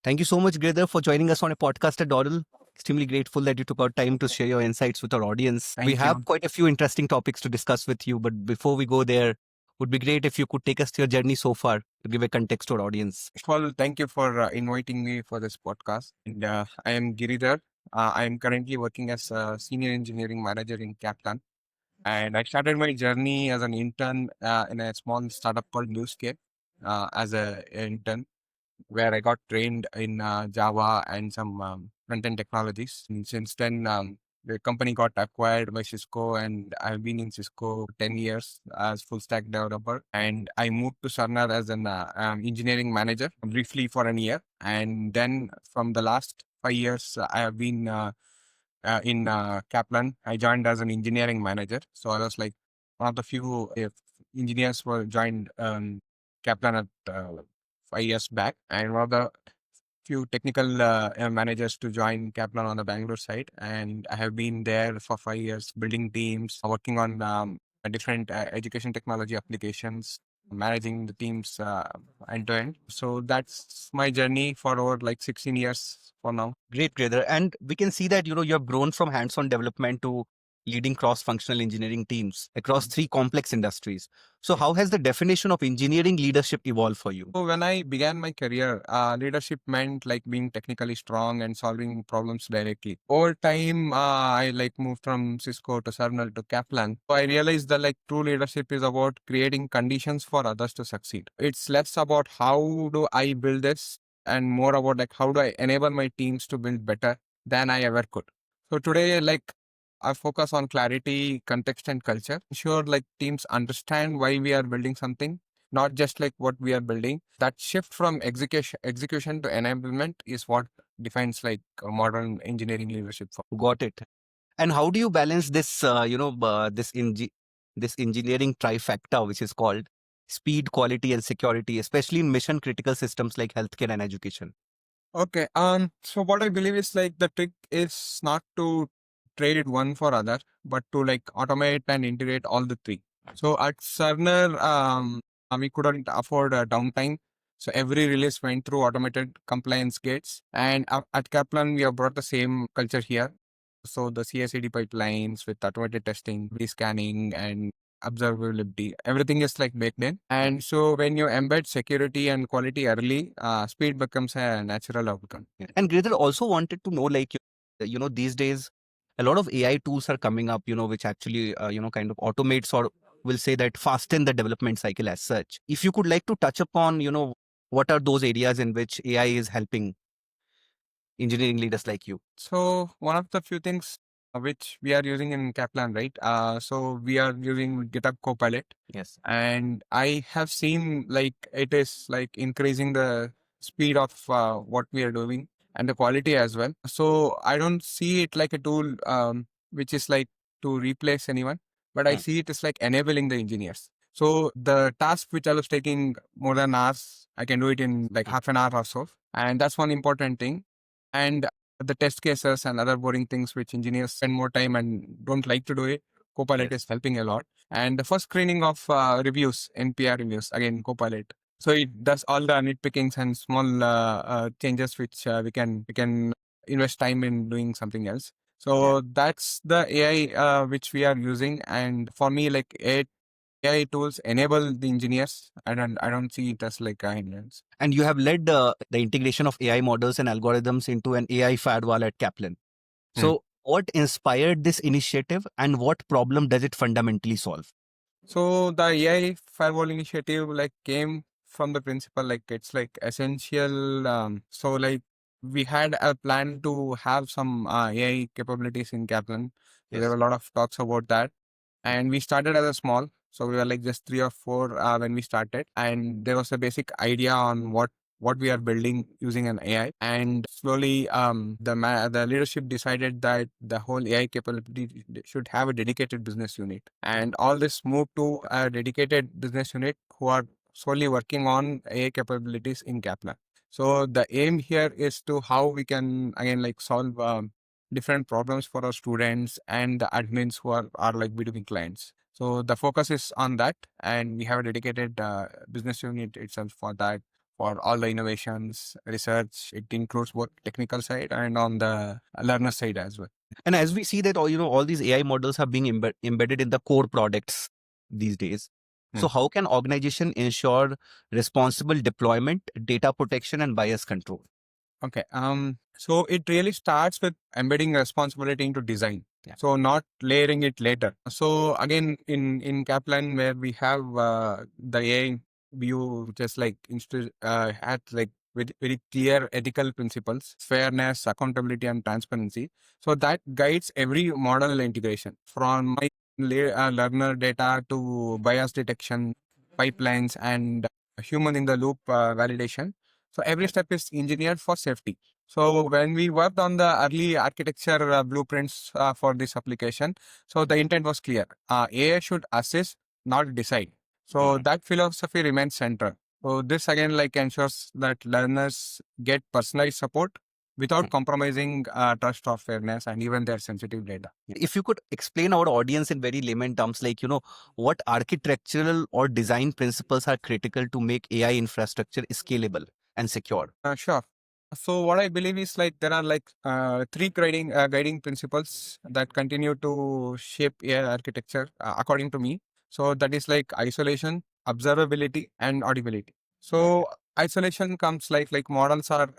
Thank you so much, Giridhar, for joining us on a podcast at Dawdle. Extremely grateful that you took out time to share your insights with our audience. We Thank have you. quite a few interesting topics to discuss with you, but before we go there, would be great if you could take us through your journey so far to give a context to our audience. Well, thank you for inviting me for this podcast. And I am Giridhar. I am currently working as a senior engineering manager in Kaplan. And I started my journey as an intern in a small startup called NewScape as an intern, where I got trained in Java and some front-end technologies. And since then, the company got acquired by Cisco, and I've been in Cisco 10 years as full stack developer. And I moved to Cerner as an engineering manager briefly for a year. And then from the last 5 years, I have been in Kaplan. I joined as an engineering manager. So I was like one of the few engineers who joined Kaplan at 5 years back, and one of the few technical managers to join Kaplan on the Bangalore side. And I have been there for 5 years, building teams, working on different education technology applications, managing the teams end to end. So that's my journey for over like 16 years for now. Great, Giridhar. And we can see that, you have grown from hands-on development to leading cross-functional engineering teams across three complex industries. So Yeah. how has the definition of engineering leadership evolved for you? So when I began my career, leadership meant like being technically strong and solving problems directly. Over time, I like moved from Cisco to Cerner to Kaplan. So I realized that like true leadership is about creating conditions for others to succeed. It's less about how do I build this and more about like how do I enable my teams to build better than I ever could. So today, like I focus on clarity, context, and culture. Ensure like teams understand why we are building something, not just like what we are building. That shift from execution to enablement is what defines like a modern engineering leadership for. Got it. And how do you balance this, this engineering trifecta, which is called speed, quality, and security, especially in mission critical systems like healthcare and education? Okay. So what I believe is like the trick is not to trade it one for other, but to like automate and integrate all the three. So at Cerner, we couldn't afford downtime. So every release went through automated compliance gates. And at Kaplan, we have brought the same culture here. So the CI/CD pipelines with automated testing, scanning, and observability, everything is like baked in. And so when you embed security and quality early, speed becomes a natural outcome. Yeah. And Giridhar also wanted to know, like, these days, a lot of AI tools are coming up, which actually, kind of automates or will say that fasten the development cycle as such. If you could like to touch upon, what are those areas in which AI is helping engineering leaders like you? So one of the few things which we are using in Kaplan, right? So we are using GitHub Copilot, Yes. and I have seen like it is like increasing the speed of what we are doing and the quality as well. So I don't see it like a tool which is like to replace anyone, but I see it as like enabling the engineers. So the task which I was taking more than hours, I can do it in like half an hour or so, and that's one important thing. And the test cases and other boring things which engineers spend more time and don't like to do it, Copilot is helping a lot. And the first screening of reviews, NPR reviews, again, Copilot. So it does all the nitpickings and small changes which we can invest time in doing something else. So that's the AI which we are using. And for me, like AI tools enable the engineers. I don't see it as like a hindrance. And you have led the integration of AI models and algorithms into an AI firewall at Kaplan. Hmm. So, what inspired this initiative and what problem does it fundamentally solve? So the AI firewall initiative like came from the principle like it's like essential. So like we had a plan to have some AI capabilities in Kaplan. So there Yes. were a lot of talks about that, and we started as a small. So we were like just 3 or 4 when we started, and there was a basic idea on what we are building using an AI. And slowly, the leadership decided that the whole AI capability should have a dedicated business unit, and all this moved to a dedicated business unit who are solely working on AI capabilities in Kaplan. So the aim here is to how we can again like solve different problems for our students and the admins who are like B2B clients. So the focus is on that, and we have a dedicated business unit itself for that, for all the innovations, research. It includes both technical side and on the learner side as well. And as we see that all these AI models are being embedded in the core products these days. So how can organization ensure responsible deployment, data protection, and bias control? Okay. So it really starts with embedding responsibility into design. Yeah. So not layering it later. So again, in Kaplan, where we have the AI view, just like had like very clear ethical principles, fairness, accountability, and transparency. So that guides every model integration from my learner data to bias detection, pipelines, and human in the loop validation. So every step is engineered for safety. So when we worked on the early architecture blueprints for this application, so the intent was clear. AI should assist, not decide. So that philosophy remains central. So this again like ensures that learners get personalized support without compromising trust or fairness and even their sensitive data. If you could explain our audience in very layman terms, like, what architectural or design principles are critical to make AI infrastructure scalable and secure? Sure. So what I believe is like there are like three guiding principles that continue to shape AI architecture according to me. So that is like isolation, observability, and audibility. So isolation comes like models are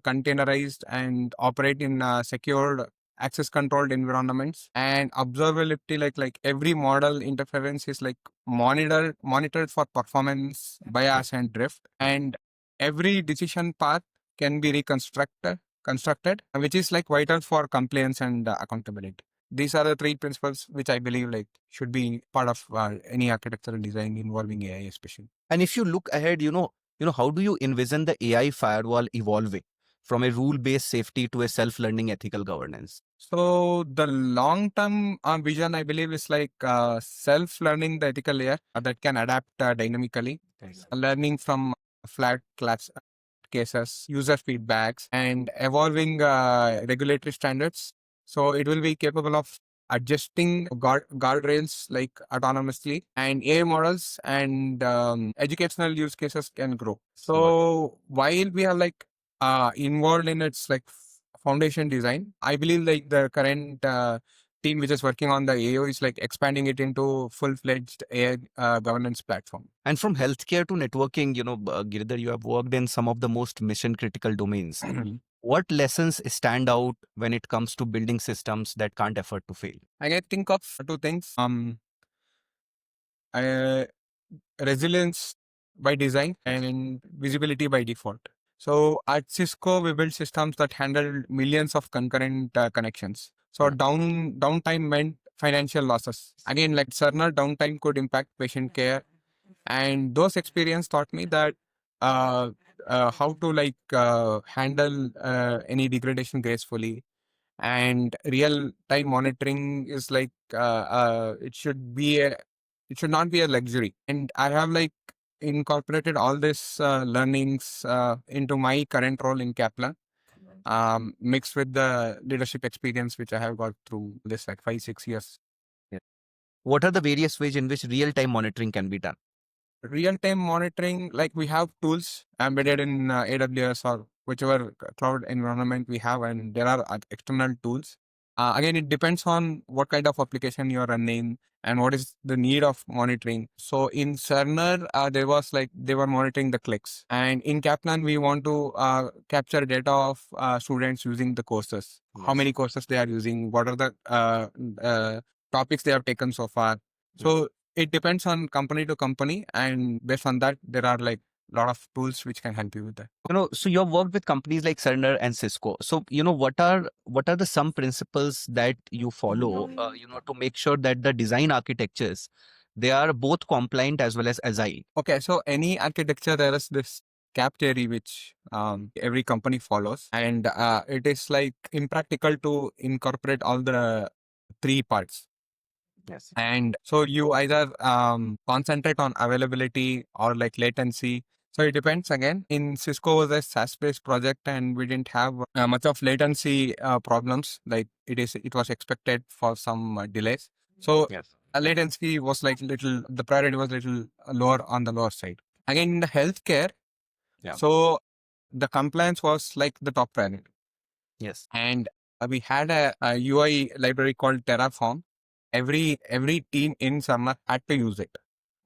containerized and operate in secured access controlled environments, and observability like every model interference is like monitored for performance bias and drift, and every decision path can be constructed, which is like vital for compliance and accountability. These are the three principles which I believe like should be part of any architectural design involving AI, especially. And if you look ahead, how do you envision the AI firewall evolving from a rule-based safety to a self-learning ethical governance? So the long-term vision, I believe, is like self-learning the ethical layer that can adapt dynamically, learning from flat class cases, user feedbacks, and evolving regulatory standards. So it will be capable of adjusting guardrails like autonomously, and AI models and educational use cases can grow. So while we are like involved in its like foundation design, I believe like the current team which is working on the AO is like expanding it into full-fledged AI governance platform. And from healthcare to networking, Giridhar, you have worked in some of the most mission critical domains. What lessons stand out when it comes to building systems that can't afford to fail? I can think of two things. Uh, Resilience by design and visibility by default. So at Cisco, we build systems that handle millions of concurrent connections. So downtime meant financial losses. Again, like Cerner, downtime could impact patient care, and those experience taught me that uh, how to like handle any degradation gracefully, and real time monitoring is like it should not be a luxury, and I have like incorporated all this learnings into my current role in Kaplan, mixed with the leadership experience which I have got through this like 5-6 years. Yeah. What are the various ways in which real time monitoring can be done? Real-time monitoring, like we have tools embedded in AWS or whichever cloud environment we have, and there are external tools. Again, it depends on what kind of application you're running and what is the need of monitoring. So in Cerner, there was like they were monitoring the clicks, and in Kaplan, we want to capture data of students using the courses, how many courses they are using, what are the topics they have taken so far. So it depends on company to company, and based on that, there are like a lot of tools which can help you with that. So you've worked with companies like Cerner and Cisco. So, what are the some principles that you follow, to make sure that the design architectures, they are both compliant as well as agile? Okay, so any architecture, there is this cap theory which every company follows, and it is like impractical to incorporate all the three parts. Yes. And so you either concentrate on availability or like latency. So it depends again. In Cisco was a SaaS-based project, and we didn't have much of latency problems. Like it was expected for some delays. So Yes. latency was like little. The priority was little lower on the lower side. Again, in the healthcare, Yeah. So the compliance was like the top priority. Yes. And we had a UI library called Terraform. Every team in Summer had to use it.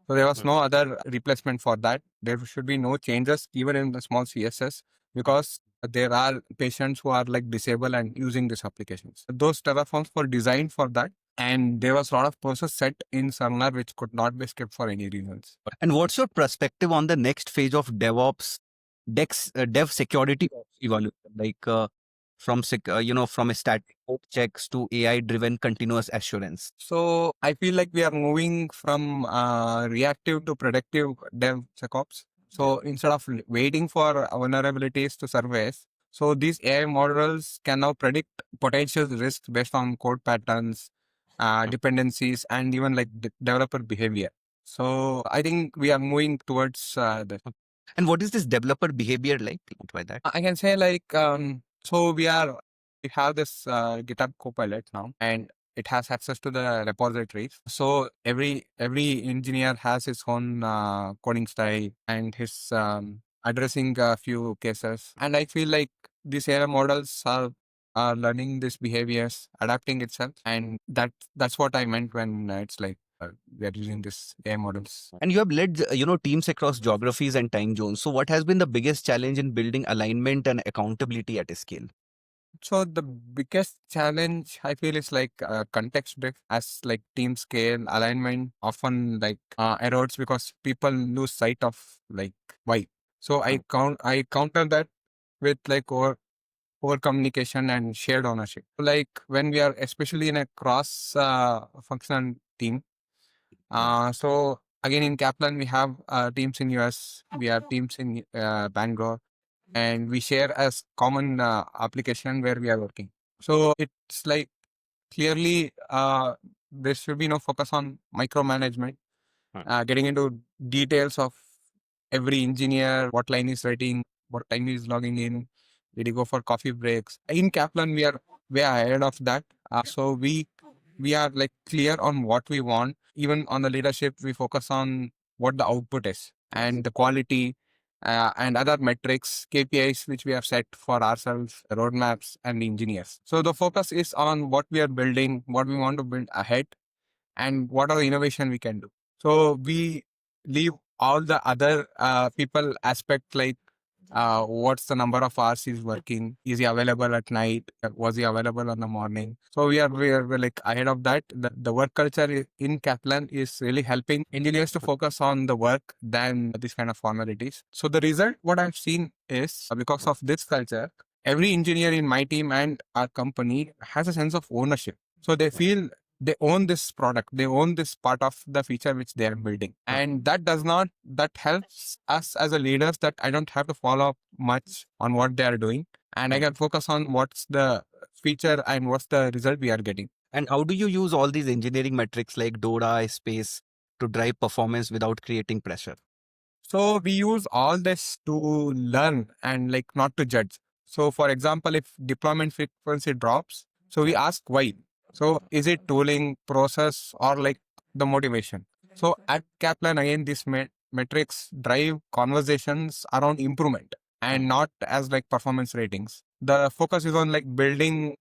So there was Mm. no other replacement for that. There should be no changes even in the small CSS because there are patients who are like disabled and using these applications. Those Terraforms were designed for that. And there was a lot of process set in Cerner which could not be skipped for any reasons. And what's your perspective on the next phase of DevOps, dev security evolution, like from a static code checks to AI driven continuous assurance? So I feel like we are moving from reactive to predictive DevSecOps. So instead of waiting for vulnerabilities to surface, so these AI models can now predict potential risks based on code patterns, Mm. dependencies, and even like developer behavior. So I think we are moving towards that. And what is this developer behavior like? By that. I can say like so we have this GitHub Copilot now, and it has access to the repositories. So every engineer has his own coding style and his addressing a few cases. And I feel like these AI models are learning these behaviors, adapting itself, and that's what I meant when it's like we are using this AI models. And you have led, teams across geographies and time zones. So what has been the biggest challenge in building alignment and accountability at a scale? So the biggest challenge I feel is like context drift as like team scale alignment often like erodes because people lose sight of like why. So Hmm. I counter that with like over communication and shared ownership. Like when we are especially in a cross functional team. So again in Kaplan we have teams in US, we have teams in Bangalore, and we share as common application where we are working. So it's like clearly there should be no focus on micromanagement, Hmm. getting into details of every engineer, what line is writing, what time is logging in, did he go for coffee breaks. In Kaplan, we are way ahead of that. So we are like clear on what we want. Even on the leadership, we focus on what the output is and the quality and other metrics, KPIs, which we have set for ourselves, roadmaps, and engineers. So the focus is on what we are building, what we want to build ahead, and what are the innovation we can do. So we leave all the other people aspect like what's the number of hours he's working, is he available at night, was he available in the morning. So we're like ahead of that. The work culture in Kaplan is really helping engineers to focus on the work than this kind of formalities. So the result what I've seen is because of this culture, every engineer in my team and our company has a sense of ownership. So they feel they own this product, they own this part of the feature which they are building, and that helps us as a leaders that I don't have to follow up much on what they are doing, and I Hmm. can focus on what's the feature and what's the result we are getting. And how do you use all these engineering metrics like DORA, space to drive performance without creating pressure? So we use all this to learn and like not to judge. So for example, if deployment frequency drops, so we Yeah. ask why. So is it tooling, process, or like the motivation? So at Kaplan, again, these metrics drive conversations around improvement Hmm. and not as like performance ratings. The focus is on like building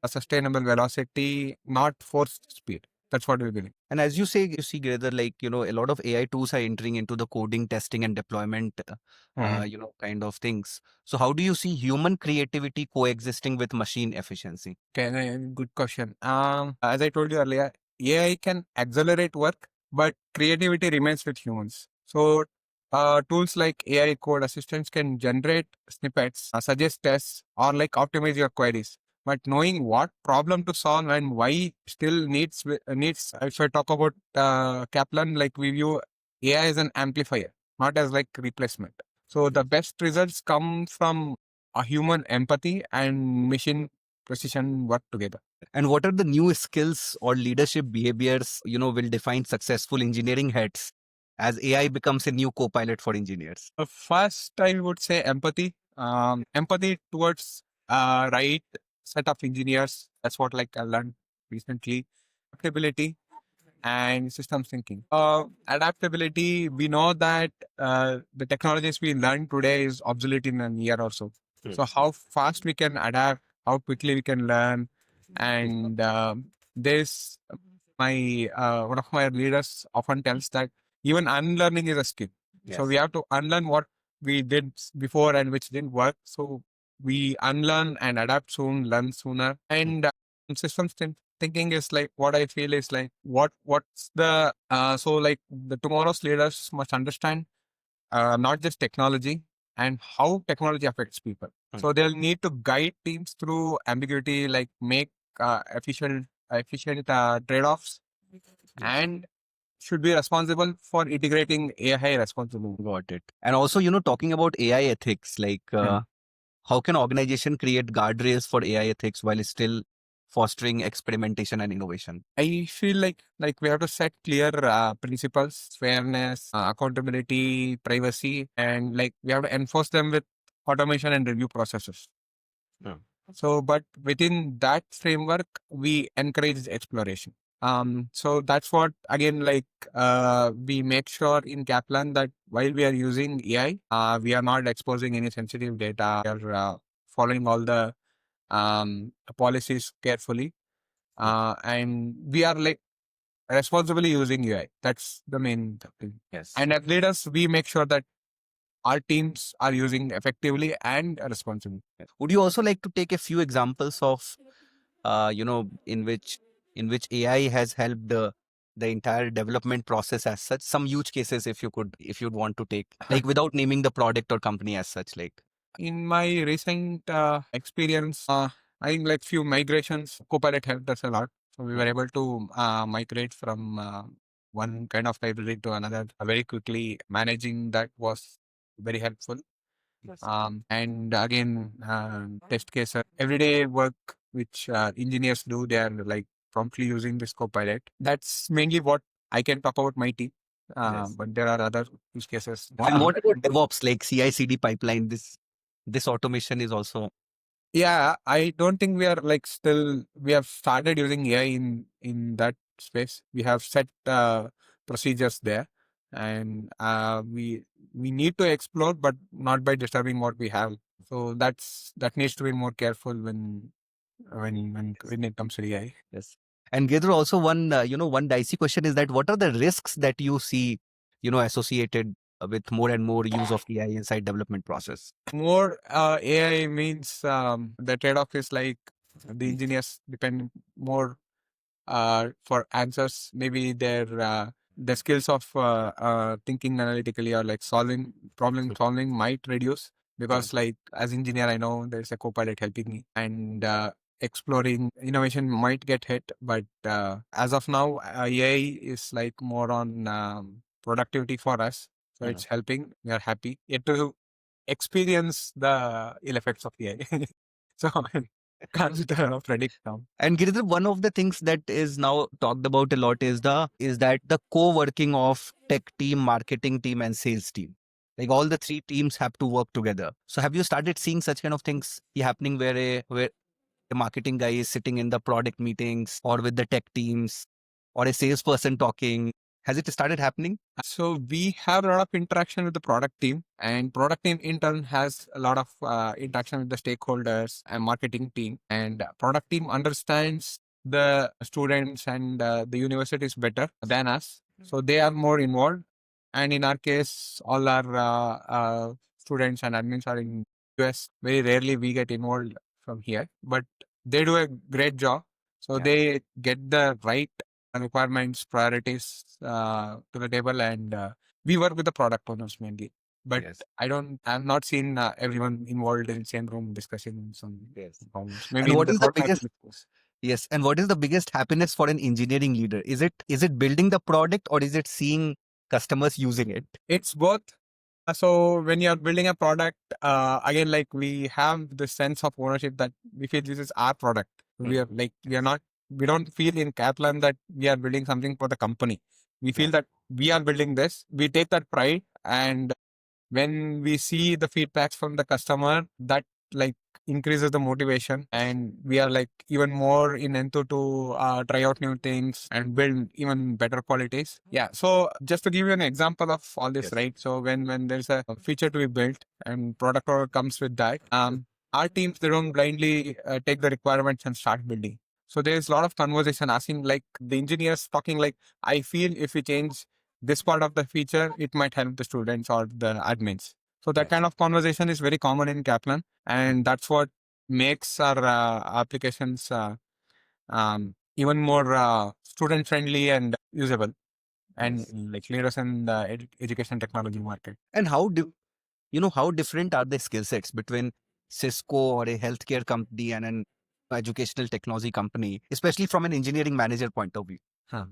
a sustainable velocity, not forced speed. That's what we believe. And as you say, you see, Giridhar, like, a lot of AI tools are entering into the coding, testing, and deployment, kind of things. So how do you see human creativity coexisting with machine efficiency? Okay, good question. As I told you earlier, AI can accelerate work, but creativity remains with humans. So, tools like AI code assistants can generate snippets, suggest tests, or like optimize your queries. But knowing what problem to solve and why still needs. If I talk about Kaplan, like we view AI as an amplifier, not as like replacement. So the best results come from a human empathy and machine precision work together. And what are the new skills or leadership behaviors, will define successful engineering heads as AI becomes a new co-pilot for engineers? First, I would say empathy. Empathy towards right set of engineers. That's what like I learned recently. Adaptability. and systems thinking. Adaptability, we know that the technologies we learn today is obsolete in a year or so. So how fast we can adapt, how quickly we can learn, and there's my one of my leaders often tells that even unlearning is a skill. So we have to unlearn what we did before and which didn't work. So we unlearn and adapt soon, learn sooner, and systems thinking is like what I feel is like what's the so like the tomorrow's leaders must understand not just technology and how technology affects people. So they'll need to guide teams through ambiguity, like make efficient trade-offs, and should be responsible for integrating AI responsibly. Got it. And also, talking about AI ethics, like how can organization create guardrails for AI ethics while still fostering experimentation and innovation? I feel like we have to set clear principles, fairness, accountability, privacy, and like we have to enforce them with automation and review processes. Yeah. So, but within that framework, we encourage exploration. So that's what again, like we make sure in Kaplan that while we are using AI, we are not exposing any sensitive data. We are following all the policies carefully, and we are like responsibly using UI. That's the main thing. Yes. And as leaders, we make sure that our teams are using effectively and responsibly. Would you also like to take a few examples of, in which AI has helped the entire development process as such? Some use cases, if you'd want to take, like without naming the product or company as such, like. In my recent experience, I think like few migrations, Copilot helped us a lot. So we were able to migrate from one kind of library to another very quickly. Managing that was very helpful. And again, test cases, everyday work which engineers do, they are like promptly using this Copilot. That's mainly what I can talk about my team. Yes. But there are other use cases. And what about DevOps, like CI/CD pipeline? This automation is also. Yeah, I don't think we are like still, we have started using AI in that space. We have set procedures there, and we need to explore, but not by disturbing what we have. So that needs to be more careful when it comes to AI. Yes. And Giridhar, also one dicey question is that what are the risks that you see, associated with more and more use of AI inside development process? More AI means the trade-off is like the engineers depend more for answers. Maybe their skills of thinking analytically or like problem solving might reduce because like as engineer, I know there's a Copilot helping me and exploring innovation might get hit. But as of now, AI is like more on productivity for us. So it's helping. We are happy. Yet to experience the ill effects of AI. So I can't predict now. And Giridhar, one of the things that is now talked about a lot is that the co-working of tech team, marketing team, and sales team. Like all the three teams have to work together. So have you started seeing such kind of things happening where a marketing guy is sitting in the product meetings or with the tech teams or a salesperson talking? Has it started happening? So we have a lot of interaction with the product team, and product team in turn has a lot of interaction with the stakeholders and marketing team. And product team understands the students and the universities better than us, so they are more involved. And in our case, all our students and admins are in US. Very rarely we get involved from here, but they do a great job. So they get the right requirements, priorities to the table, and we work with the product owners mainly. But I've not seen everyone involved in the same room discussing some problems. Maybe And in what the is the roadmap. biggest Yes, and what is the biggest happiness for an engineering leader? Is it building the product or is it seeing customers using it? It's both. So when you're building a product, again, like we have the sense of ownership that we feel this is our product. We don't feel in Kaplan that we are building something for the company. We feel that we are building this. We take that pride, and when we see the feedbacks from the customer, that like increases the motivation, and we are like even more in into to try out new things and build even better qualities. Yeah. So just to give you an example of all this, Yes. right? So when there's a feature to be built and product owner comes with that, our teams, they don't blindly take the requirements and start building. So there's a lot of conversation asking, like the engineers talking like, I feel if we change this part of the feature, it might help the students or the admins. So that Yes. kind of conversation is very common in Kaplan, and that's what makes our applications even more student friendly and usable, and Yes. like leaders in the education technology market. And how different are the skill sets between Cisco or a healthcare company and an educational technology company, especially from an engineering manager point of view? Huh.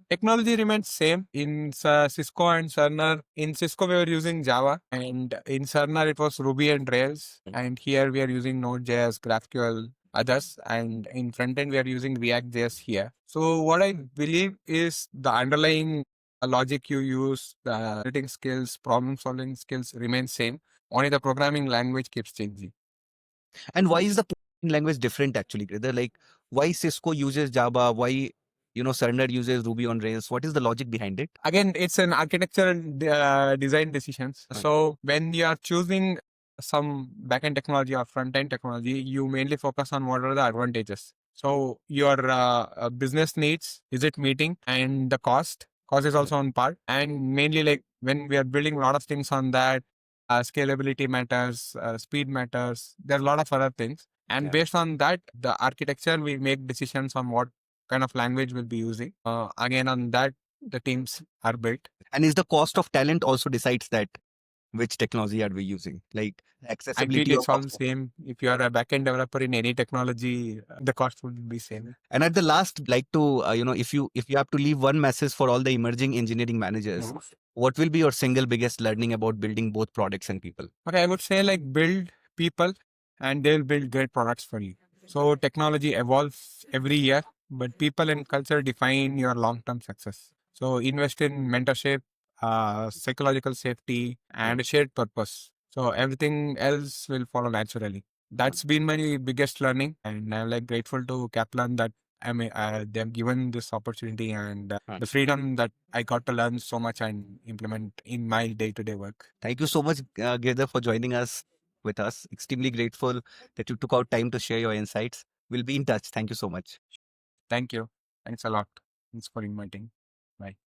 Technology remains same in Cisco and Cerner. In Cisco, we were using Java, and in Cerner, it was Ruby and Rails. And here we are using Node.js, GraphQL, others. And in front end, we are using React.js here. So what I believe is the underlying logic you use, the editing skills, problem solving skills remain same. Only the programming language keeps changing. And why is the programming language different actually? They're like, why Cisco uses Java? Why, Cerner uses Ruby on Rails? What is the logic behind it? Again, it's an architectural design decisions. Right. So when you are choosing some backend technology or front end technology, you mainly focus on what are the advantages. So your business needs, is it meeting, and the cost is also on part. And mainly like when we are building a lot of things on that, scalability matters, speed matters. There are a lot of other things. And Yeah. based on that, the architecture, we make decisions on what kind of language we'll be using. Again, on that, the teams are built. And is the cost of talent also decides that which technology are we using? Like I feel accessibility or it's all cost. same. If you are a backend developer in any technology, the cost would be same. And at the last, like to if you have to leave one message for all the emerging engineering managers, what will be your single biggest learning about building both products and people? Okay, I would say like build people and they'll build great products for you. So technology evolves every year, but people and culture define your long-term success. So invest in mentorship, psychological safety, and a shared purpose. So everything else will follow naturally. That's been my biggest learning, and I'm like grateful to Kaplan that they've given this opportunity and Right. the freedom that I got to learn so much and implement in my day-to-day work. Thank you so much, Girdhar, for joining us with us. Extremely grateful that you took out time to share your insights. We'll be in touch. Thank you so much. Thank you. Thanks a lot. Thanks for inviting. Bye.